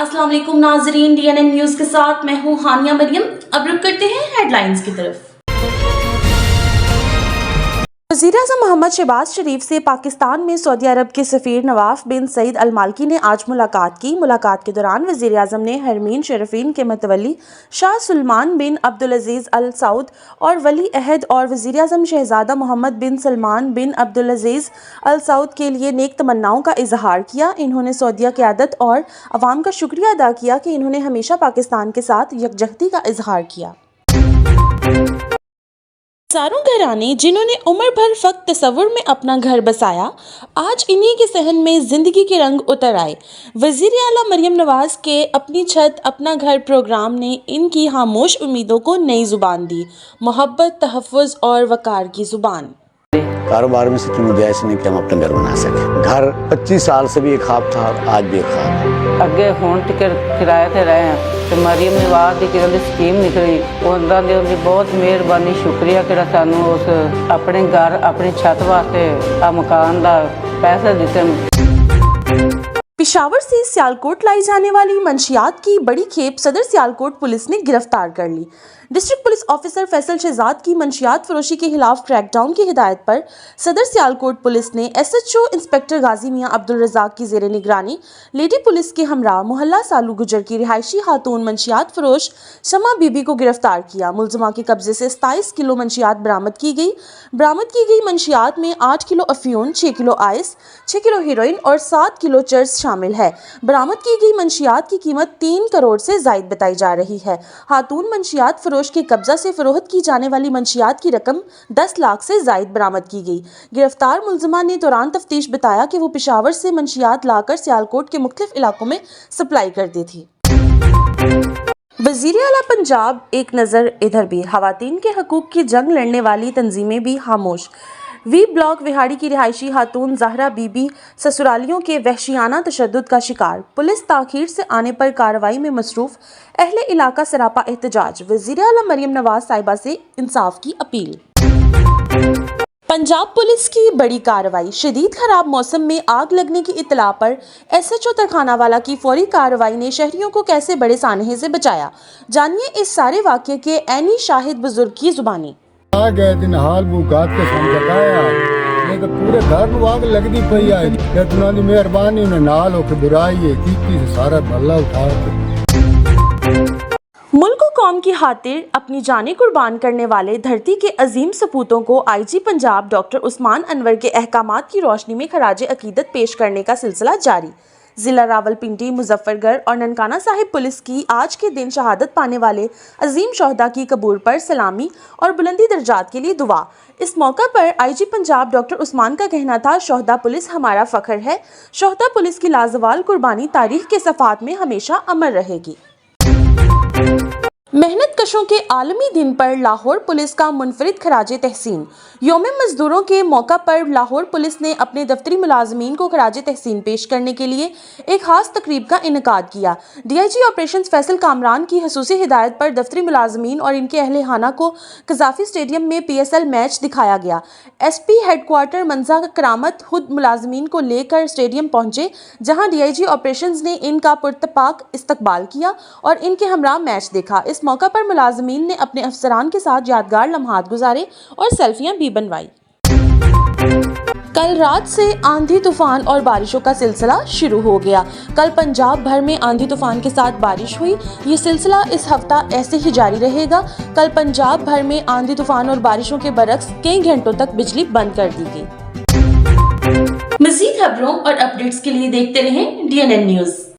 अस्सलाम वालेकुम नाजरीन, DNN न्यूज़ के साथ मैं हूँ हानिया मरियम। अब रुक करते हैं हेडलाइंस की तरफ। वज़ीर-ए-आज़म मोहम्मद शहबाज शरीफ से पाकिस्तान में सऊदी अरब के सफ़ीर नवाफ बिन सईद अल मालकी ने आज मुलाकात की। मुलाकात के दौरान वज़ीर-ए-आज़म ने हरमीन शरीफीन के मतवली शाह सुलेमान बिन अब्दुल अज़ीज़ अल सऊद और वली अहद और वज़ीर-ए-आज़म शहज़ादा मोहम्मद बिन सलमान बिन अब्दुल अज़ीज़ अल सऊद के लिए नेक तमन्नाओं का इजहार किया। इन्होंने सऊदीया क़यादत और अवाम का शुक्रिया अदा किया कि इन्होंने हमेशा पाकिस्तान के साथ यकजहती का इजहार किया। हज़ारों घराने जिन्होंने उम्र भर फ़क़्त तसव्वुर में अपना घर बसाया, आज इन्हीं के सहन में ज़िंदगी के रंग उतर आए। वज़ीर आला मरियम नवाज़ के अपनी छत अपना घर प्रोग्राम ने इनकी खामोश उम्मीदों को नई ज़ुबान दी। मोहब्बत, तहफ़्फ़ुज़ और वक़ार की ज़ुबान। कारोबार में सच में गुजारिश नहीं कि हम अपना घर बना सके। घर 25 साल से भी एक ख्वाब था, आज भी एक ख्वाब है। अगे हुण टिकट किराए ते रहे हैं तो मरियम नवाज़ की जिहड़ी स्कीम निकली उन्हां दी बहुत मेहरबानी, शुक्रिया कि सानू उस अपने घर अपनी छत वास्ते आ मकान दा पैसे दिते। पेशावर से सियालकोट लाई जाने वाली मंशियात की बड़ी खेप सदर सियालकोट पुलिस ने गिरफ्तार कर ली। District police officer Faisal Shahzad की मंशियात फरोशी के खिलाफ क्रैकडाउन की हिदायत पर सदर सियालकोट पुलिस ने SHO इंस्पेक्टर गाजी मियां अब्दुल रज़ाक की ज़ेरे निगरानी लेडी पुलिस के हमरा मोहल्ला सालू गुजर की रिहायशी खातून मंशियात फरोश शमा बीबी को गिरफ्तार किया। मुलजमा के कब्जे से 27 किलो मंशियात बरामद की गई मंशियात में 8 किलो अफीम, 6 किलो आइस, 6 किलो हीरोइन और 7 किलो चर्स शामिल है। बरामद की गई मंशियात की कीमत 3 करोड़ से जायद बताई जा रही है। खातून मंशियात फरोश के कब्जा से फरोख्त की जाने वाली मंशियात की रकम 10 लाख से जायद बरामद की गई। गिरफ्तार मुलजमा ने दौरान तफ्तीश बताया कि वो पेशावर से मंशियात लाकर सियालकोट के मुख्तलिफ इलाकों में सप्लाई करती थी। वज़ीर आला पंजाब एक नज़र इधर भी, खवातीन के हकूक़ की जंग लड़ने वाली तंजीमें भी खामोश। वी ब्लॉक विहाड़ी की रिहायशी खातून ज़हरा बीबी ससुरालियों के वहशियाना तशद्दुद का शिकार। पुलिस ताख़ीर से आने पर कार्रवाई में मसरूफ़, अहले इलाका सरापा एहतजाज। वज़ीर आला मरियम नवाज़ साहिबा से इंसाफ की अपील। पंजाब पुलिस की बड़ी कार्रवाई। शदीद खराब मौसम में आग लगने की इत्तला पर SHO तरखानावाला की फौरी कार्रवाई ने शहरियों को कैसे बड़े सानहे से बचाया। जानिए इस सारे वाक़ये के ऐनी शाहिद बुजुर्ग की ज़ुबानी। आ गए दिन हाल बुगात के समझाया नहीं तो पूरे घर में आग लगती पई है। इतना दी मेहरबानी ने नाल होके बुराई है की से सारा भला उठा मुल्क कौम की खातिर अपनी जानें कुर्बान करने वाले धरती के अजीम सपूतों को IG पंजाब डॉक्टर उस्मान अनवर के अहकामात की रोशनी में खराज अकीदत पेश करने का सिलसिला जारी। ज़िला रावलपिंडी, मुजफ्फरगढ़ और ननकाना साहिब पुलिस की आज के दिन शहादत पाने वाले अजीम शोहदा की कब्र पर सलामी और बुलंदी दर्जात के लिए दुआ। इस मौका पर IG पंजाब डॉक्टर उस्मान का कहना था, शोहदा पुलिस हमारा फ़ख्र है। शोहदा पुलिस की लाजवाल कुर्बानी तारीख के सफ़ात में हमेशा अमर रहेगी। मेहनत कशों के आलमी दिन पर लाहौर पुलिस का मुनफरिद खराज तहसीन। यौम मजदूरों के मौका पर लाहौर पुलिस ने अपने दफ्तरी मुलाजमीन को खराज तहसीन पेश करने के लिए एक खास तकरीब का इनेकाद किया। DIG ऑपरेशंस फैसल कामरान की खसूसी हिदायत पर दफ्तरी मुलाजमीन और इनके अहले खाना को कज़ाफ़ी स्टेडियम में PSL मैच दिखाया गया। SP हेडक्वार्टर मंजा करामत खुद मुलाजमीन को लेकर स्टेडियम पहुंचे, जहां DIG ऑपरेशंस ने इनका पुरतपाक इस्तकबाल किया और इनके हमरा मैच देखा। इस मौका पर मुलाजमीन ने अपने अफसरान के साथ यादगार लम्हात गुजारे और सेल्फियां भी बनवाई। कल रात से आंधी तूफान और बारिशों का सिलसिला शुरू हो गया। कल पंजाब भर में आंधी तूफान के साथ बारिश हुई। ये सिलसिला इस हफ्ता ऐसे ही जारी रहेगा। कल पंजाब भर में आंधी तूफान और बारिशों के बरक्स कई घंटों तक बिजली बंद कर दी गई। मज़ीद खबरों और अपडेट्स के लिए देखते रहें DNN न्यूज़।